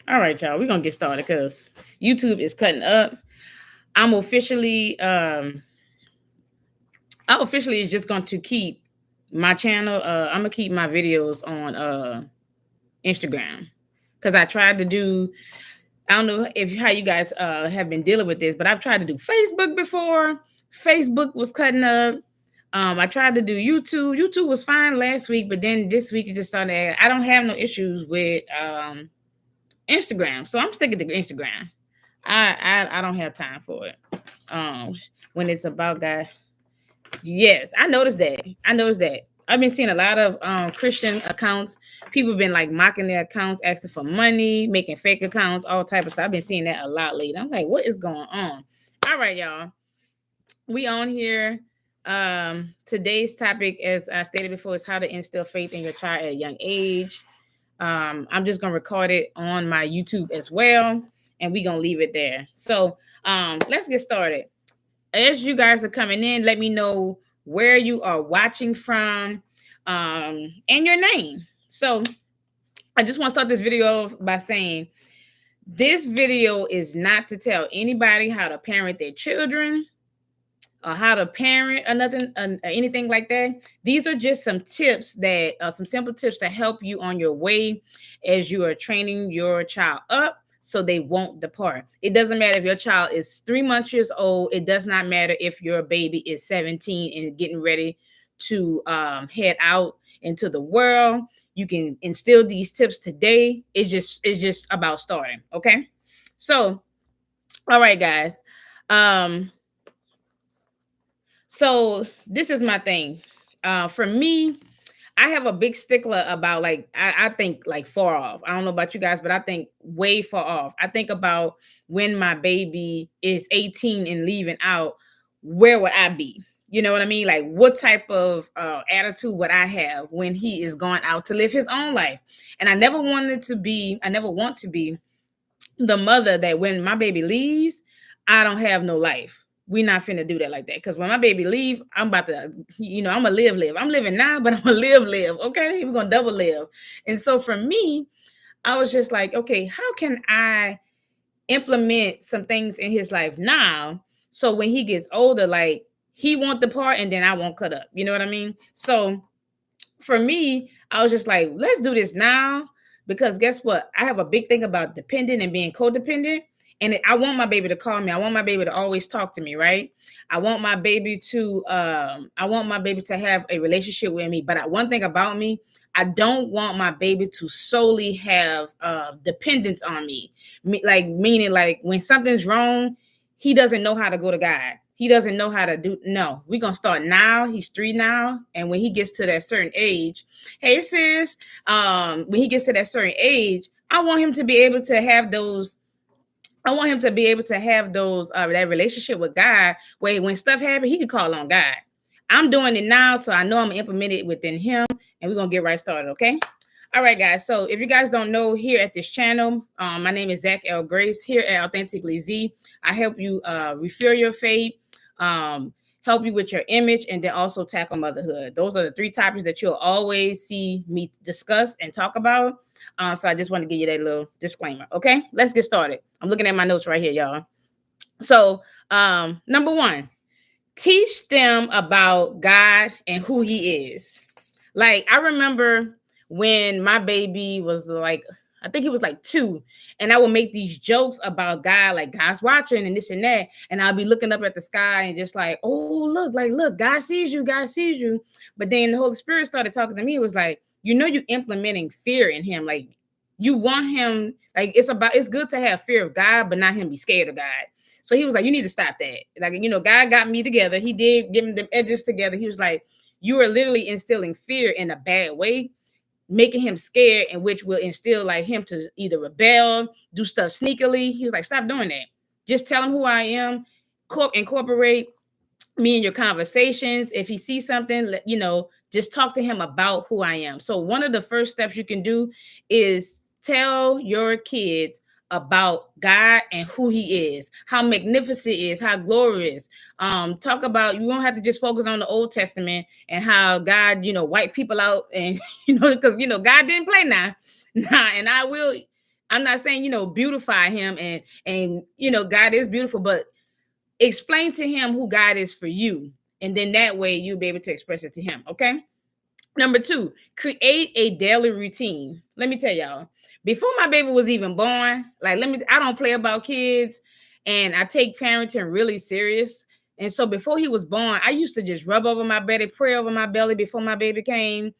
All right, y'all. We're gonna get started because YouTube is cutting up. I'm officially I officially is just going to keep my channel. I'm gonna keep my videos on Instagram. Because I tried to do, I don't know if how you guys have been dealing with this, but I've tried to do Facebook before. Facebook was cutting up. I tried to do YouTube. YouTube was fine last week, but then this week it just started. I don't have no issues with Instagram, so I'm sticking to Instagram. I don't have time for it. Um, when it's about that, yes, I noticed that. I noticed that. I've been seeing a lot of Christian accounts. People have been like mocking their accounts, asking for money, making fake accounts, all type of stuff. I've been seeing that a lot lately. I'm like, what is going on? All right, y'all. We on here. Today's topic, as I stated before, is how to instill faith in your child at a young age. I'm just gonna record it on my YouTube as well, and we're gonna leave it there. So let's get started. As you guys are coming in, let me know where you are watching from, and your name. So I just want to start this video off by saying this video is not to tell anybody how to parent their children or how to parent or nothing, anything like that. These are just some tips that, some simple tips to help you on your way as you are training your child up so they won't depart. It doesn't matter if your child is 3 months years old. It does not matter if your baby is 17 and getting ready to head out into the world. You can instill these tips today. It's just about starting. Okay. So, all right, guys. So this is my thing. For me, I have a big stickler about like I think like far off. I don't know about you guys, but I think way far off. I think about when my baby is 18 and leaving out, where would I be? You know what I mean? Like what type of attitude would I have when he is going out to live his own life? And I never want to be the mother that when my baby leaves, I don't have no life. We not finna do that like that. Because when my baby leave, I'm about to, I'm gonna live. I'm living now, but I'm gonna live. Okay, we're gonna double live. And so for me, I was just like, okay, how can I implement some things in his life now, so when he gets older, like he won't depart, and then I won't cut up. You know what I mean? So for me, I was just like, let's do this now, because guess what? I have a big thing about dependent and being codependent. And I want my baby to call me. I want my baby to always talk to me, right? I want my baby to have a relationship with me. But one thing about me, I don't want my baby to solely have dependence on me. Like meaning like when something's wrong, he doesn't know how to go to God. He doesn't know how to do. No, we're gonna start now. He's 3 now, and when he gets to that certain age, hey sis, when he gets to that certain age, I want him to be able to have those. I want him to be able to have those that relationship with God, where when stuff happens, he can call on God. I'm doing it now, so I know I'm gonna implement it within him, and we're gonna get right started. Okay. All right, guys. So if you guys don't know, here at this channel, my name is Zach L. Grace. Here at AuthenticallyZ, I help you refill your faith, help you with your image, and then also tackle motherhood. Those are the 3 topics that you'll always see me discuss and talk about. So I just want to give you that little disclaimer. Okay, let's get started. I'm looking at my notes right here, y'all. So number 1, teach them about God and who he is. Like I remember when my baby was like, I think he was like 2, and I would make these jokes about God, like God's watching and this and that, and I'll be looking up at the sky and just like, oh look, God sees you, God sees you. But then the Holy Spirit started talking to me. It was like, you're implementing fear in him. Like you want him, like it's good to have fear of God, but not him be scared of God. So he was like, you need to stop that. Like, God got me together. He did give them edges together. He was like, you are literally instilling fear in a bad way, making him scared, and which will instill like him to either rebel, do stuff sneakily. He was like, stop doing that. Just tell him who I am. Incorporate me in your conversations. If he sees something, just talk to him about who I am. So one of the first steps you can do is tell your kids about God and who he is, how magnificent he is, how glorious. Talk about, you won't have to just focus on the Old Testament and how God, wiped people out, and because God didn't play now. And I'm not saying, beautify him, and God is beautiful, but explain to him who God is for you. And then that way you'll be able to express it to him. Okay. Number two, create a daily routine. Let me tell y'all, before my baby was even born, like, I don't play about kids, and I take parenting really serious. And so before he was born, I used to just rub over my belly, pray over my belly before my baby came.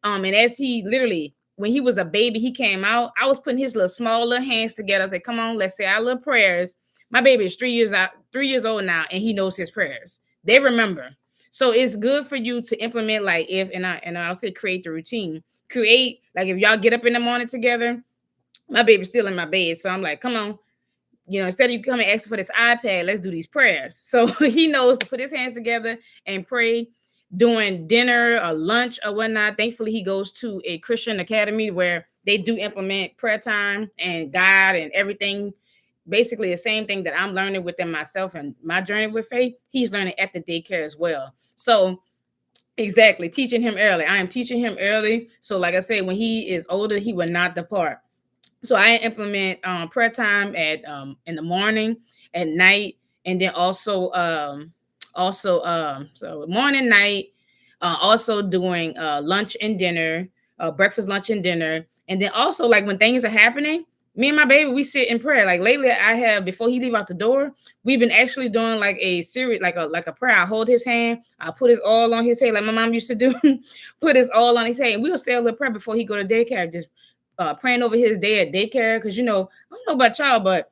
And as he literally, when he was a baby, he came out, I was putting his little small little hands together. I said, come on, let's say our little prayers. My baby is 3 years old now, and he knows his prayers. They remember. So it's good for you to implement, like, I'll say create the routine. Create, like, if y'all get up in the morning together, my baby's still in my bed. So I'm like, come on, instead of you coming asking for this iPad, let's do these prayers. So he knows to put his hands together and pray during dinner or lunch or whatnot. Thankfully, he goes to a Christian academy where they do implement prayer time and God and everything. Basically the same thing that I'm learning within myself and my journey with faith, he's learning at the daycare as well. So exactly, teaching him early. I am teaching him early. So like I said, when he is older, he will not depart. So I implement prayer time at in the morning, at night, and then also so morning, night, also doing lunch and dinner, breakfast, lunch, and dinner. And then also, like, when things are happening, me and my baby, we sit in prayer. Like lately, I have, before he leave out the door, we've been actually doing like a series, like a prayer. I hold his hand, I put his all on his head, like my mom used to do. Put his all on his head, and we'll say a little prayer before he go to daycare, just praying over his day at daycare. Because I don't know about y'all, but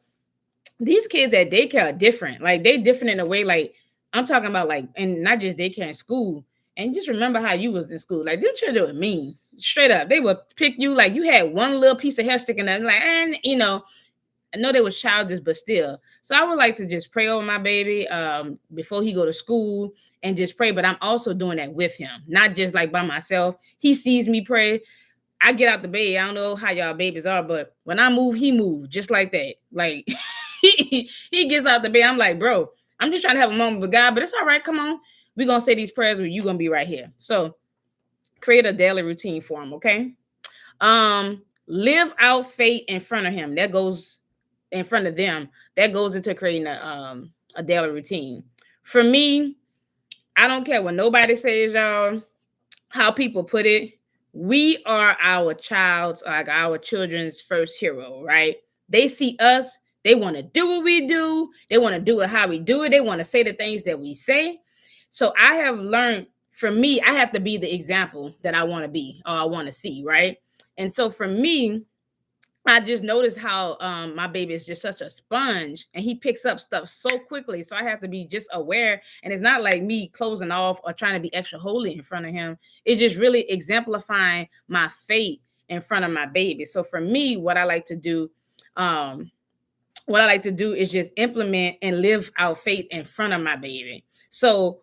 these kids at daycare are different. Like, they different in a way. Like, I'm talking about, like, and not just daycare, in school. And just remember how you was in school. Like, them children were mean. Straight up. They would pick you like you had one little piece of hair sticking there. Like, and I know they was childish, but still. So I would like to just pray over my baby before he go to school, and just pray. But I'm also doing that with him, not just like by myself. He sees me pray. I get out the bed. I don't know how y'all babies are, but when I move, he moves just like that. Like, he gets out the bed. I'm like, bro, I'm just trying to have a moment with God, but it's all right. Come on. We're going to say these prayers where you're going to be right here. So create a daily routine for him. Okay. Live out faith in front of him. That goes in front of them. That goes into creating a daily routine. For me, I don't care what nobody says, y'all, how people put it. We are our children's first hero, right? They see us, they want to do what we do, they want to do it how we do it, they want to say the things that we say. So I have learned, for me, I have to be the example that I want to be, or I want to see, right? And so for me, I just noticed how my baby is just such a sponge, and he picks up stuff so quickly. So I have to be just aware. And it's not like me closing off or trying to be extra holy in front of him. It's just really exemplifying my faith in front of my baby. So for me, what I like to do is just implement and live out faith in front of my baby. So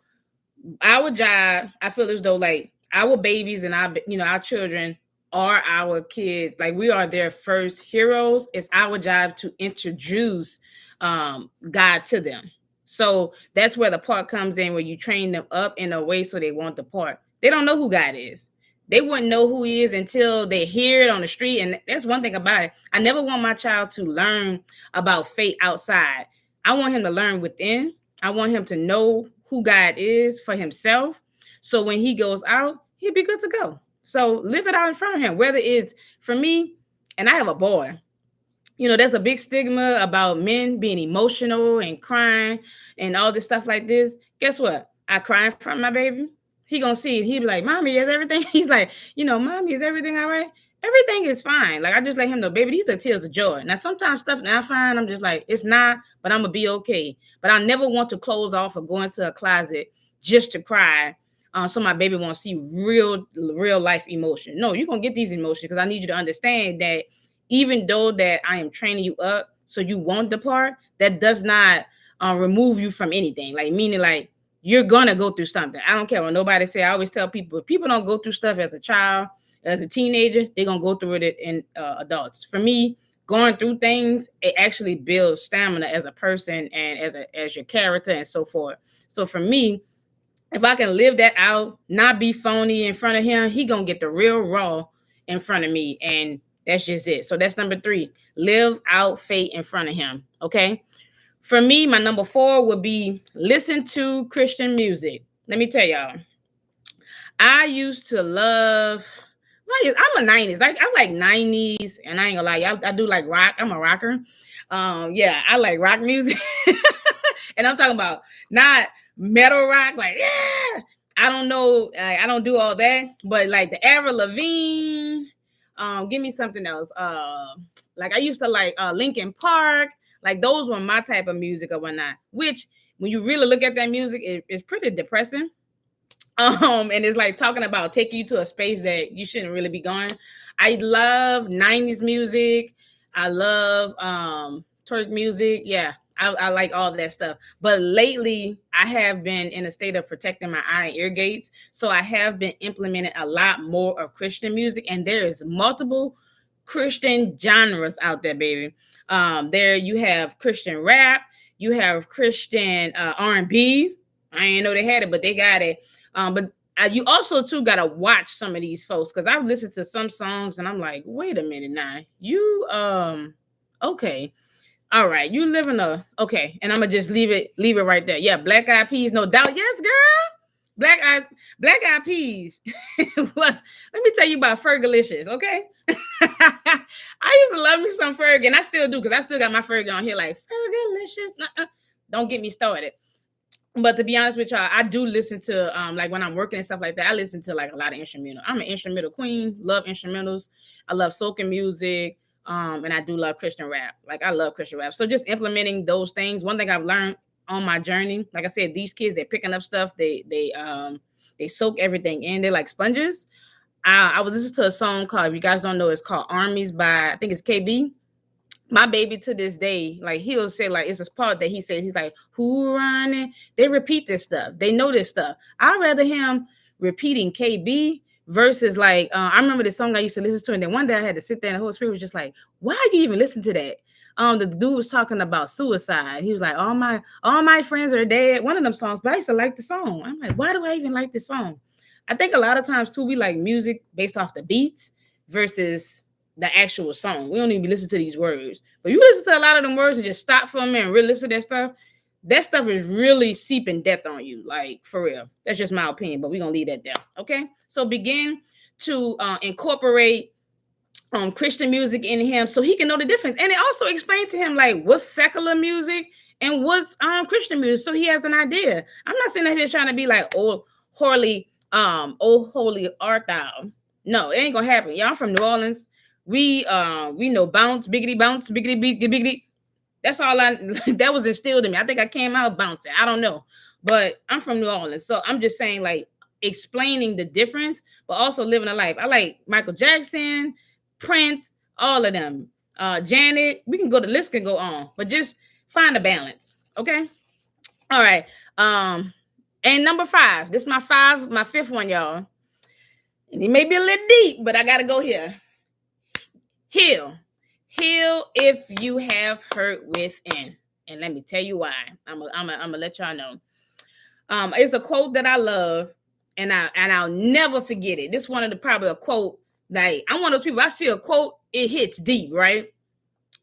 our job, I feel as though, like, our babies and our children are our kids. Like, we are their first heroes. It's our job to introduce God to them. So that's where the part comes in, where you train them up in a way so they won't depart. They don't know who God is. They wouldn't know who he is until they hear it on the street. And that's one thing about it. I never want my child to learn about faith outside. I want him to learn within. I want him to know who God is for himself. So when he goes out, he'll be good to go. So live it out in front of him, whether it's, for me, and I have a boy. There's a big stigma about men being emotional and crying and all this stuff like this. Guess what? I cry in front of my baby. He gonna see it. He be like, Mommy, is everything? He's like, Mommy, is everything all right? Everything is fine. Like, I just let him know, baby, these are tears of joy. Now, sometimes stuff not fine. I'm just like, it's not, but I'm gonna be okay. But I never want to close off or go into a closet just to cry. So my baby won't see real life emotion. No, you're gonna get these emotions, because I need you to understand that even though that I am training you up so you won't depart, that does not remove you from anything. Like, meaning, like, you're gonna go through something. I don't care what nobody say. I always tell people, if people don't go through stuff as a child, as a teenager, they're gonna go through it in adults. For me, going through things, it actually builds stamina as a person and as your character and so forth. So for me, if I can live that out, not be phony in front of him, he gonna get the real raw in front of me. And That's just it. So that's number 3. Live out faith in front of him. Okay. For me, my number 4 would be listen to Christian music. Let me tell y'all, I used to love. I'm a 90s. I like 90s, and I ain't gonna lie, I do like rock. I'm a rocker. Yeah, I like rock music, and I'm talking about not metal rock. Like, yeah, I don't know. I don't do all that, but like the Avril Lavigne. Give me something else. Like I used to like Linkin Park. Like those were my type of music or whatnot. Which, when you really look at that music, it's pretty depressing. And it's like talking about taking you to a space that you shouldn't really be going. I love 90s music. I love twerk music. Yeah, I like all of that stuff. But lately, I have been in a state of protecting my eye and ear gates. So I have been implementing a lot more of Christian music. And there is multiple Christian genres out there, baby. There you have Christian rap. You have Christian R&B. I didn't know they had it, but they got it. But you also too got to watch some of these folks, because I've listened to some songs and I'm like, wait a minute now, you okay, all right, you live in a okay, and I'm gonna just leave it right there. Yeah, Black Eyed Peas, no doubt. Yes, girl, Black Eyed Peas was. Let me tell you about Fergalicious, okay? I used to love me some Ferg, and I still do, because I still got my Ferg on here, like Fergalicious. Don't get me started. But to be honest with y'all, I do listen to like when I'm working and stuff like that, I listen to like a lot of instrumental. I'm an instrumental queen, love instrumentals. I love soaking music. And I do love Christian rap. Like I love Christian rap. So just implementing those things. One thing I've learned on my journey, like I said, these kids, they're picking up stuff. They soak everything in. They're like sponges. I was listening to a song called, if you guys don't know, it's called Armies by, I think it's KB. My baby to this day, like he'll say, like it's a part that he says, he's like, who running? They repeat this stuff. They know this stuff. I'd rather him repeating KB versus like, I remember this song I used to listen to, and then one day I had to sit there and the Holy Spirit was just like, why you even listen to that? The dude was talking about suicide. He was like, all my friends are dead. One of them songs, but I used to like the song. I'm like, why do I even like this song? I think a lot of times too, we like music based off the beats versus the actual song. We don't even listen to these words, but you listen to a lot of them words and just stop for a minute and really listen to that stuff. That stuff is really seeping death on you, like for real. That's just my opinion, but we're gonna leave that there. Okay, so begin to incorporate Christian music in him so he can know the difference, and it also explain to him like what's secular music and what's Christian music, so he has an idea. I'm not saying that he's trying to be like old holy art thou. No, it ain't gonna happen. Y'all from New Orleans. We know bounce, biggity, biggity. That's all that was instilled in me. I think I came out bouncing. I don't know. But I'm from New Orleans. So I'm just saying, like, explaining the difference, but also living a life. I like Michael Jackson, Prince, all of them. Janet, we can go, the list can go on, but just find a balance. Okay. All right. And number 5. This is my 5th one, y'all. And it may be a little deep, but I gotta go here. Heal if you have hurt within. And let me tell you why. I'm gonna let y'all know. It's a quote that I love, and I'll never forget it. This is one of the, probably a quote, like I'm one of those people, I see a quote, it hits deep, right?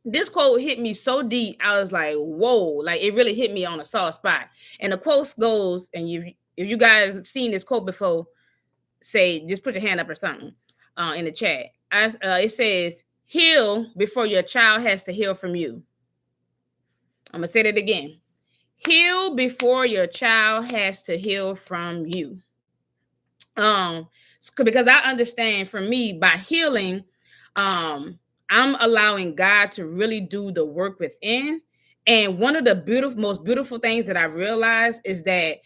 This quote hit me so deep, I was like, whoa, like it really hit me on a soft spot. And the quote goes, and if you guys seen this quote before, say, just put your hand up or something in the chat. It says, heal before your child has to heal from you. I'm going to say that again. Heal before your child has to heal from you. Because I understand, for me, by healing, I'm allowing God to really do the work within. And one of the most beautiful things that I've realized is that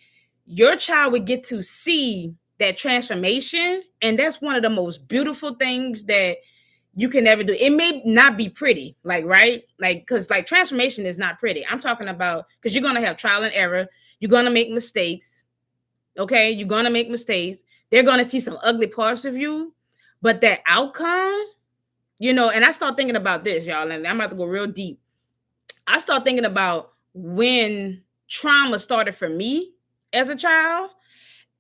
your child would get to see that transformation. And that's one of the most beautiful things that you can never do. It may not be pretty, like, right? Like, because like transformation is not pretty. I'm talking about, because you're going to have trial and error. You're going to make mistakes. Okay. You're going to make mistakes. They're going to see some ugly parts of you, but that outcome, and I start thinking about this, y'all, and I'm about to go real deep. I start thinking about when trauma started for me as a child,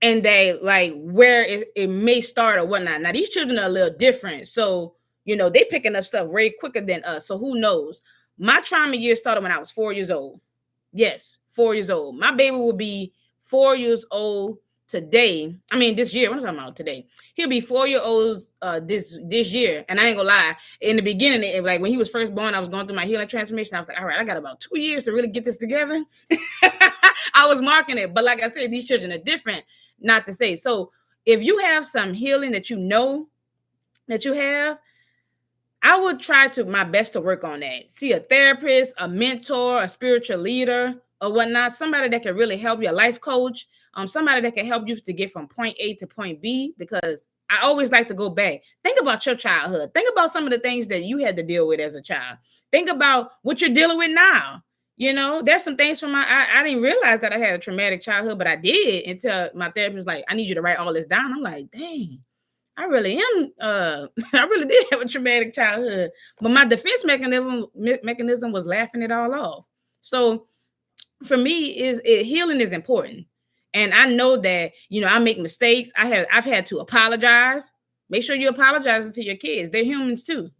and they like where it may start or whatnot. Now, these children are a little different. So They picking up stuff way quicker than us. So who knows? My trauma year started when I was 4 years old. Yes, 4 years old. My baby will be 4 years old today. I mean, this year. What am I talking about today? He'll be 4 years old this year. And I ain't gonna lie. In the beginning, like when he was first born, I was going through my healing transformation. I was like, all right, I got about 2 years to really get this together. I was marking it. But like I said, these children are different, not to say. So if you have some healing that you know that you have, I would try my best to work on that. See a therapist, a mentor, a spiritual leader, or whatnot. Somebody that can really help you, a life coach. Somebody that can help you to get from point A to point B. Because I always like to go back. Think about your childhood. Think about some of the things that you had to deal with as a child. Think about what you're dealing with now. There's some things from I didn't realize that I had a traumatic childhood, but I did until my therapist was like, I need you to write all this down. I'm like, dang. I really am. I really did have a traumatic childhood, but my defense mechanism was laughing it all off. So for me, healing is important, and I know that I make mistakes. I've had to apologize. Make sure you apologize to your kids. They're humans too.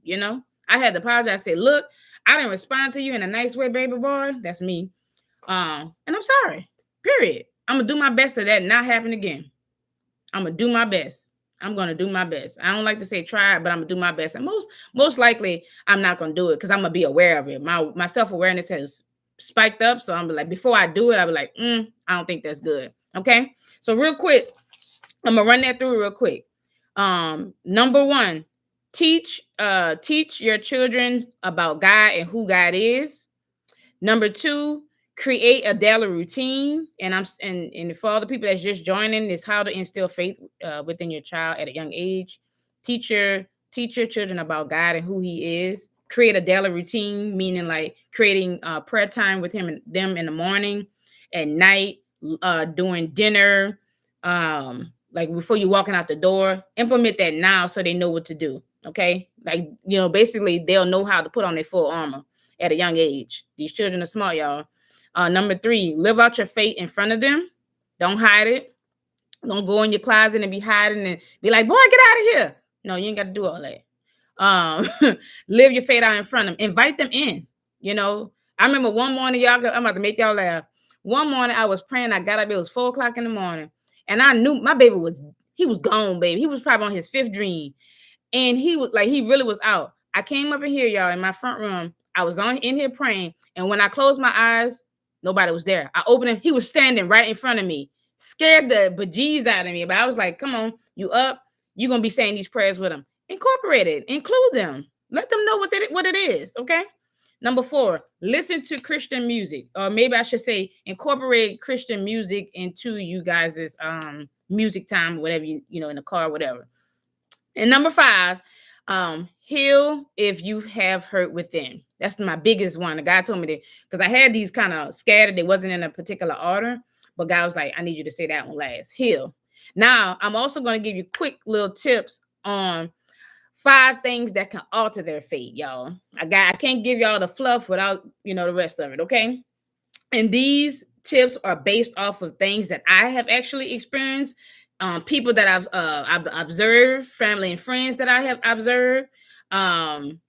I had to apologize. Say, look, I didn't respond to you in a nice way, baby boy. That's me. And I'm sorry. Period. I'm gonna do my best to that not happen again. I'm gonna do my best. I'm going to do my best. I don't like to say try, but I'm going to do my best. And most likely, I'm not going to do it because I'm going to be aware of it. My self-awareness has spiked up. So I'm like, before I do it, I'll be like, I don't think that's good. Okay. So real quick, I'm going to run that through real quick. Number one, teach your children about God and who God is. Number two, create a daily routine. And for all the people that's just joining, is how to instill faith within your child at a young age. Teach your children about God and who He is. Create a daily routine, meaning like creating prayer time with them in the morning, at night, during dinner, like before you walking out the door. Implement that now so they know what to do. Okay, like basically they'll know how to put on their full armor at a young age. These children are smart, y'all. Number three, live out your faith in front of them. Don't hide it. Don't go in your closet and be hiding and be like, boy, get out of here. No, you ain't got to do all that. Live your faith out in front of them. Invite them in. I remember one morning, y'all, I'm about to make y'all laugh. One morning I was praying. I got up. It was 4:00 in the morning. And I knew my baby was gone, baby. He was probably on his 5th dream. And he really was out. I came up in here, y'all, in my front room. I was in here praying. And when I closed my eyes, nobody was there. I opened him. He was standing right in front of me, scared the bejeez out of me. But I was like, come on, you up. You're going to be saying these prayers with them. Incorporate it. Include them. Let them know what it is, okay? Number 4, listen to Christian music. Or maybe I should say incorporate Christian music into you guys' music time, whatever, in the car, whatever. And number 5, heal if you have hurt within. That's my biggest one. The guy told me that because I had these kind of scattered. They wasn't in a particular order, but God was like, I need you to say that one last. Heal. Now, I'm also going to give you quick little tips on 5 things that can alter their fate, y'all. I can't give y'all the fluff without, the rest of it, okay? And these tips are based off of things that I have actually experienced, people that I've observed, family and friends that I have observed. And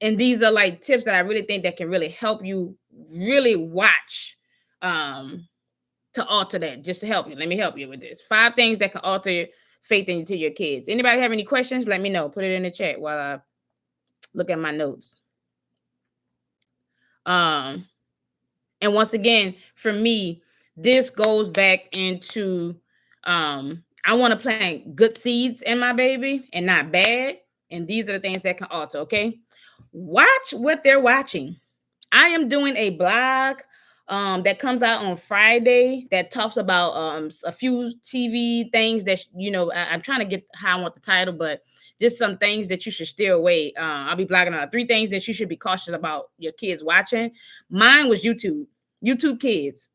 these are like tips that I really think that can really help you really watch to alter that, just to help you. Let me help you with this. 5 things that can alter faith into your kids. Anybody have any questions? Let me know. Put it in the chat while I look at my notes. And once again, for me, this goes back into I want to plant good seeds in my baby and not bad. And these are the things that can alter, okay? Watch what they're watching. I am doing a blog that comes out on Friday that talks about a few TV things that, I'm trying to get how I want the title, but just some things that you should steer away. I'll be blogging about 3 things that you should be cautious about your kids watching. Mine was YouTube Kids.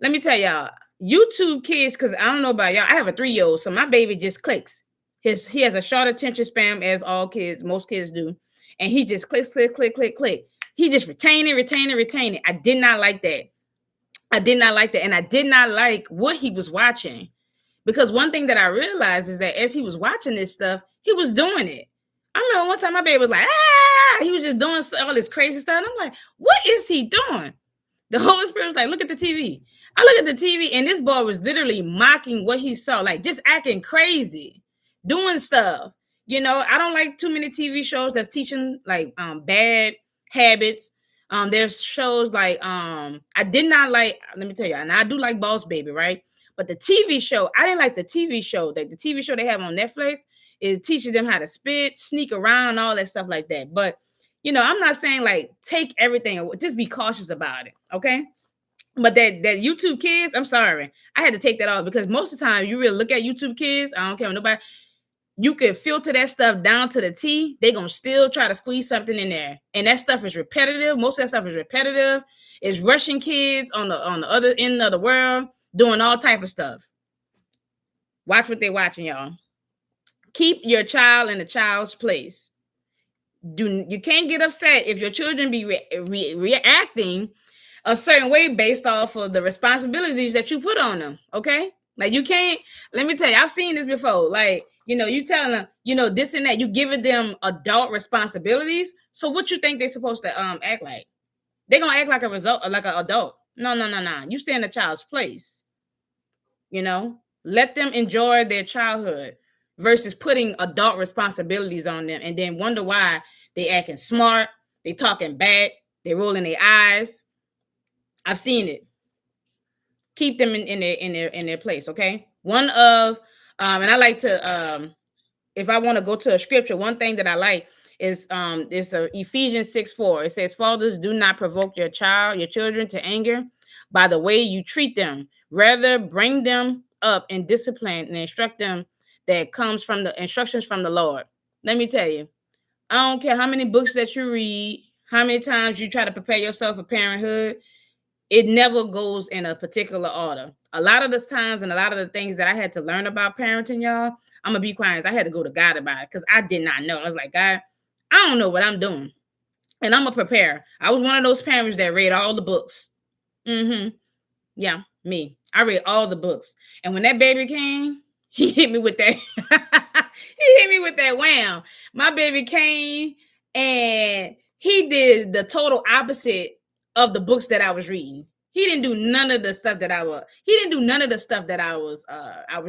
Let me tell y'all, YouTube Kids, because I don't know about y'all, I have a 3-year-old, so my baby just clicks. He has a short attention span, as most kids do. And he just clicks, click, click, click, click. He just retain it. I did not like that. And I did not like what he was watching. Because one thing that I realized is that as he was watching this stuff, he was doing it. I remember one time my baby was like, ah, he was just doing all this crazy stuff. And I'm like, what is he doing? The Holy Spirit was like, look at the TV. I look at the TV, and this boy was literally mocking what he saw, like just acting crazy, doing stuff. I don't like too many TV shows that's teaching like bad habits. There's shows like I did not like, let me tell you, and I do like Boss Baby, right? But the TV show, I didn't like the TV show. Like the TV show they have on Netflix, it teaches them how to spit, sneak around, all that stuff like that. But I'm not saying like take everything, just be cautious about it, okay? But that YouTube Kids, I'm sorry, I had to take that off because most of the time you really look at YouTube Kids, I don't care what nobody, you can filter that stuff down to the T. They're gonna still try to squeeze something in there, and that stuff is repetitive. Most of that stuff is repetitive. It's Russian kids on the other end of the world doing all type of stuff. Watch what they're watching, y'all. Keep your child in a child's place. You can't get upset if your children be reacting a certain way based off of the responsibilities that you put on them. Okay, like you can't. Let me tell you, I've seen this before. like you telling them this and that, you giving them adult responsibilities. So what you think they're supposed to act like? They're gonna act like a result, like an adult. No. You stay in the child's place. Let them enjoy their childhood versus putting adult responsibilities on them and then wonder why they acting smart, they talking back, they rolling their eyes. I've seen it. Keep them in their place, okay? One of and I like to if I want to go to a scripture, one thing that I like is it's Ephesians 6:4. It says, fathers, do not provoke your children to anger by the way you treat them. Rather, bring them up in discipline and instruct them that comes from the instructions from the Lord. Let me tell you, I don't care how many books that you read, how many times you try to prepare yourself for parenthood, it never goes in a particular order. A lot of the times and a lot of the things that I had to learn about parenting, y'all, I'm gonna be quiet. I had to go to God about it because I did not know. I was like, God, I don't know what I'm doing, and I'm gonna prepare. I was one of those parents that read all the books. Yeah, me. I read all the books, and when that baby came, he hit me with that. He hit me with that wham. My baby came, and he did the total opposite of the books that I was reading. He didn't do none of the stuff that I was. He didn't do none of the stuff that I was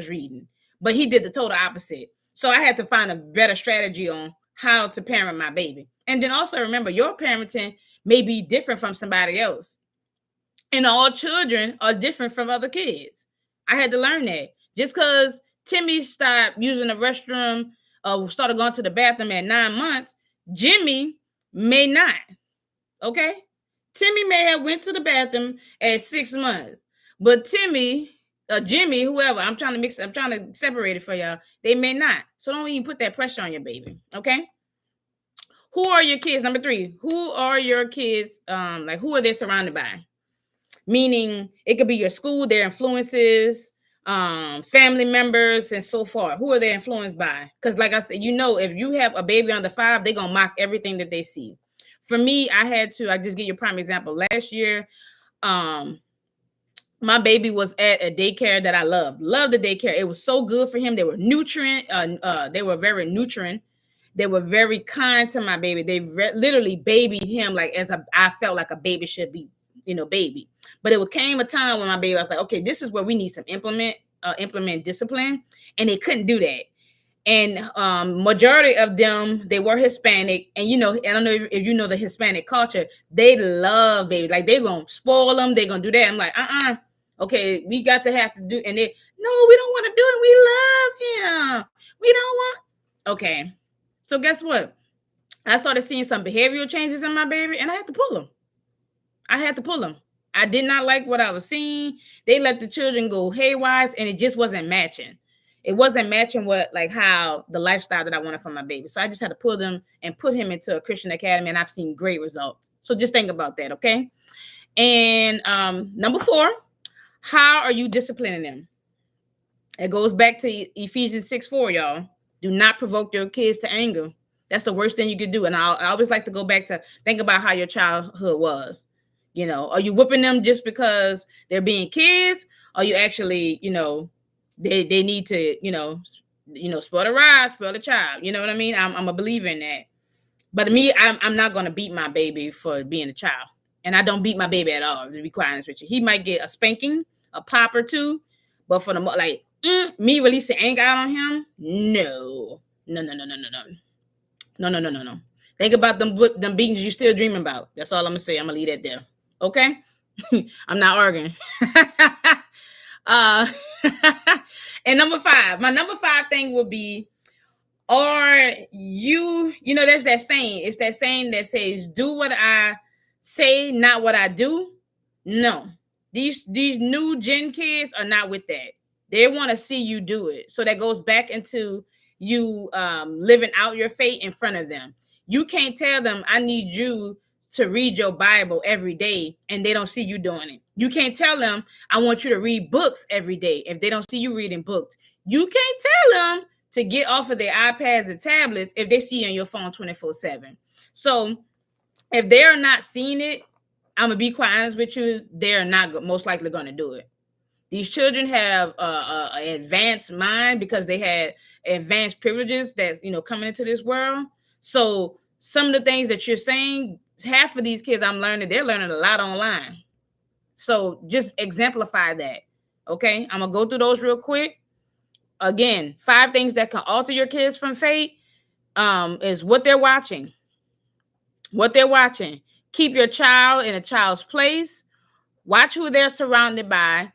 reading, but he did the total opposite. So I had to find a better strategy on how to parent my baby. And then also remember, your parenting may be different from somebody else. And all children are different from other kids. I had to learn that. Just because Timmy stopped using the restroom or started going to the bathroom at 9 months, Jimmy may not. Okay? Timmy may have went to the bathroom at 6 months, but Timmy, Jimmy, whoever, I'm trying to separate it for y'all. They may not. So don't even put that pressure on your baby. Okay? Who are your kids? Number 3, who are your kids? Like who are they surrounded by? Meaning it could be your school, their influences, family members, and so forth. Who are they influenced by? Because like I said, if you have a baby under 5, they're gonna mock everything that they see. For me, I just give you a prime example. Last year, my baby was at a daycare that I loved the daycare. It was so good for him. They were they were very nutrient. They were very kind to my baby. They literally babied him like I felt like a baby should be, baby. But it came a time when my baby, I was like, okay, this is where we need some implement discipline. And they couldn't do that. And majority of them, they were Hispanic. And, I don't know if you know the Hispanic culture, they love babies. Like they're going to spoil them. They're going to do that. I'm like, okay, we got to have to do. And they, no, we don't want to do it. We love him. We don't want. Okay. So guess what? I started seeing some behavioral changes in my baby and I had to pull them. I did not like what I was seeing. They let the children go haywire and it just wasn't matching. It wasn't matching how the lifestyle that I wanted for my baby. So I just had to pull them and put him into a Christian academy, and I've seen great results. So just think about that, okay? And number 4, how are you disciplining them? It goes back to Ephesians 6:4, y'all. Do not provoke your kids to anger. That's the worst thing you could do. And I always like to go back to think about how your childhood was. Are you whipping them just because they're being kids? Or you actually, they need to, spoil the rod, spoil the child. You know what I mean? I'm a believer in that. But me, I'm not gonna beat my baby for being a child, and I don't beat my baby at all. To be quite honest with you, he might get a spanking, a pop or two, but for the me releasing anger out on him, no, no, no, no, no, no, no, no, no, no, no, no. Think about them beatings you still dreaming about. That's all I'm gonna say. I'm gonna leave that there. Okay, I'm not arguing. uh, and my number five thing will be, or there's that saying. It's that saying that says, "Do what I say, not what I do." No, these new gen kids are not with that. They want to see you do it. So that goes back into you living out your faith in front of them. You can't tell them, "I need you to read your Bible every day," and they don't see you doing it. You can't tell them, "I want you to read books every day," if they don't see you reading books. You can't tell them to get off of their iPads and tablets if they see you on your phone 24/7. So if they're not seeing it, I'm gonna be quite honest with you, they're not most likely going to do it. These children have an advanced mind because they had advanced privileges that's coming into this world. So some of the things that you're saying, half of these kids they're learning a lot online. So just exemplify that. Okay, I'm gonna go through those real quick. Again, 5 things that can alter your kids from fate is what they're watching. What they're watching. Keep your child in a child's place. Watch who they're surrounded by.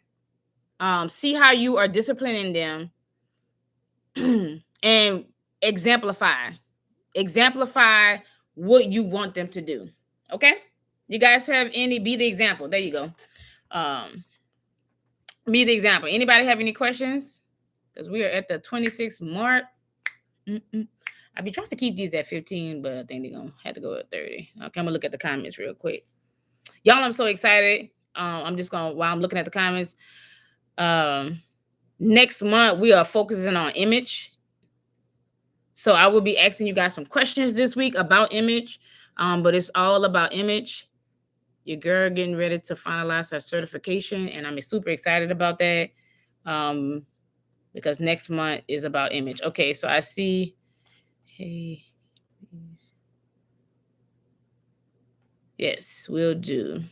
See how you are disciplining them. And exemplify what you want them to do. Okay? You guys have any? Be the example. There you go. Be the example. Anybody have any questions? Because we are at the 26th mark. I'll be trying to keep these at 15, but I think they're going to have to go at 30. Okay, I'm going to look at the comments real quick. Y'all, I'm so excited. I'm just going to, while I'm looking at the comments, next month, we are focusing on image. So I will be asking you guys some questions this week about image, but it's all about image. Your girl getting ready to finalize her certification, and I'm super excited about that because next month is about image. Okay, so I see, hey, yes, we'll do.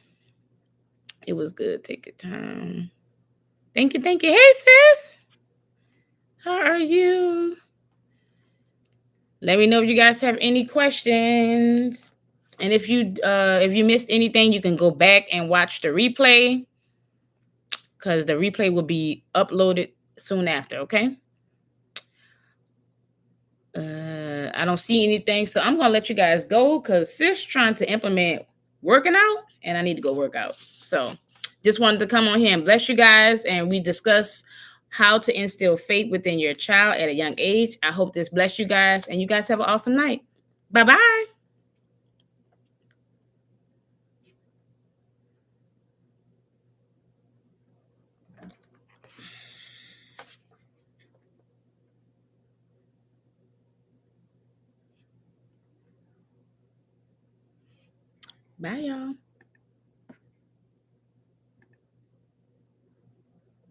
It was good. Take your time. Thank you. Hey, sis. How are you? Let me know if you guys have any questions. And if you missed anything, you can go back and watch the replay because the replay will be uploaded soon after, okay? I don't see anything, so I'm going to let you guys go because sis trying to implement working out, and I need to go work out. So just wanted to come on here and bless you guys, and we discuss how to instill faith within your child at a young age. I hope this blessed you guys, and you guys have an awesome night. Bye-bye. Bye, y'all.